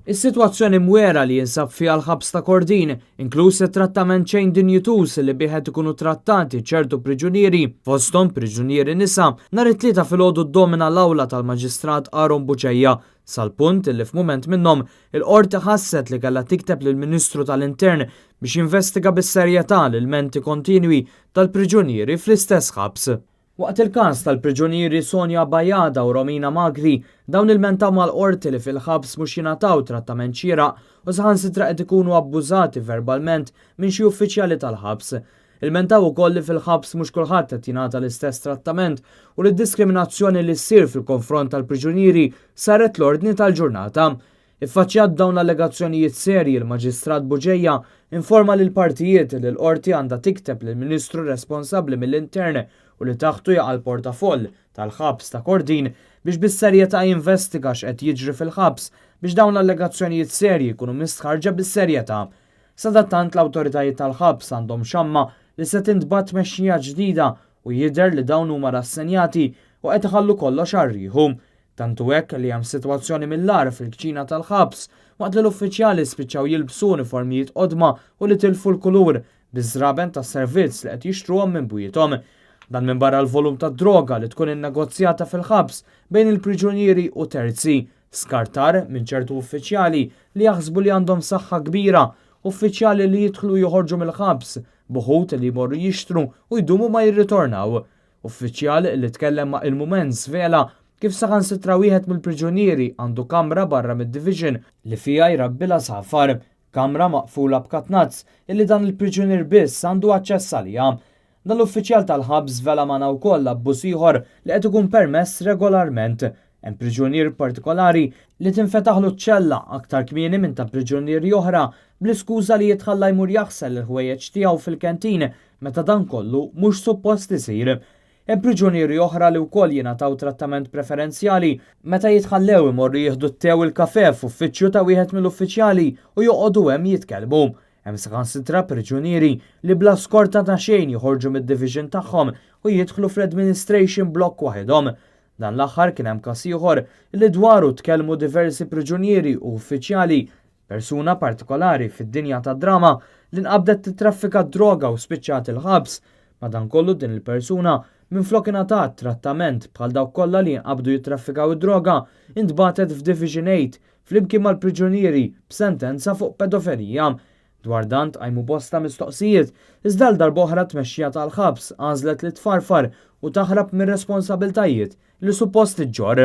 Is-sitwazzjoni mwera li jinsab fiha l-ħabs ta' Kordin, inkluż it-trattament xejn dinjutus li bieħed ikunu trattati ċertu priġunieri, fosthom priġunieri nisa, nhar it-tlieta filgħodu ddomina l-awla tal-Maġistrat Aaron Buċejja, sal-punt li f'mument minnhom il-qorti ħasset li kellha tikteb lill-Ministru tal-Intern biex jinvestiga bis-serjetà l-ilmenti kontinwi tal-priġunieri fl-istess ħabs. Waqt il-każ tal-priġunieri Sonja Bajada u Romina Magri, dawn il-mentaw mal-qorti li fil-ħabs mhux jingħataw trattament xieraq u saħansitra qed ikunu abbużati verbalment minn xi uffiċjali tal-ħabs. Il-mentaw ukoll li fil-ħabs mhux kulħadd qed jingħata l-istess trattament u li d-diskriminazzjoni li ssir fil-konfront tal-priġunieri saret l-ordni tal-ġurnata. Iffaċċjat dawn l-allegazzjonijiet serji l-Maġistrat Buġejja informa lil partijiet li l-qorti għandha tikteb lill-Ministru responsabbli mill-Intern u li taħtu jaqa' l-portafoll tal-ħabs ta' Kordin biex bis-serjetà jinvestiga x'qed jiġri fil-ħabs biex dawn l-allegazzjonijiet serji jkunu mistħarġa bis-serjetà. Sadattant l-awtoritajiet tal-ħabs għandhom xamma li se tintbagħat tmexxija ġdida u jidher li dawn huma rassenjati u qed iħallu kollox għarrieħu. Tantu hekk li hemm sitwazzjoni mill-ar fil-kċina tal-ħabs waqt li l-uffiċjali spiċċaw jilbsu uniformijiet qodma u li tilfu l-kulur biż-żraben tas-servizz li qed jixtruhom minn bujietom. Dan minn barra l-volum ta' droga li tkun innegozjata fil-ħabs bejn il-priġunieri u terzi, skartar minn ċertu uffiċjali li jaħsbu li għandhom saħħa kbira, uffiċjali li jidħlu joħorġu mill-ħabs, buħut li jmorru jixtru u jdumu ma jirritornaw. Uffiċjali li tkellem ma' il-mument svela kif saħansitra wieħed mill-priġunieri għandu kamra barra mid-division li fija jrabbilha safar, kamra maqfula b'katnazz illi dan il-priġunier biss għandu aċċess għaliha. Dan l-uffiċjal tal-ħabs vela mana wkoll abbuż ieħor li qed ikun permess regolarment. Hemm priġunier partikolari li tinfetaħlu ċ-ċella aktar kmieni minn ta' priġunieri oħra bl-iskuża li jitħalla jmur jaħsel il-ħwejjeġ tiegħu fil-kantin meta dan kollu mhux suppost isir. Hemm priġunieri oħra li wkoll jingħataw trattament preferenzjali meta jitħallew imorru jieħdu t-tew il-kafè f'uffiċċju ta' wieħed mill-uffiċjali u joqogħdu hemm jitkellmu. Hemm saħansitra priġunieri li bla skorta ta' xejn joħorġu mid-division tagħhom u jidħlu fl-administration block waħedhom. Dan l-aħħar kien hemm każ ieħor li dwaru tkellmu diversi priġunieri u uffiċjali, persuna partikolari fid-dinja tad-drama li nqabdet titraffika droga u spiċċat il-ħabs. Madankollu din il-persuna minflok ingħatat trattament bħal dawk kollha li jinqabdu jitraffikaw id-droga intbagħtet f'Division 8 flimkien mal-priġunieri b'sentenza fuq pedofilija. Dwar dan tqajmu bosta mistoqsijiet, iżda l-darb'oħra tmexxija tal-ħabs għażlet li tfarfar u taħrab mir-responsabbiltajiet li suppost iġġor.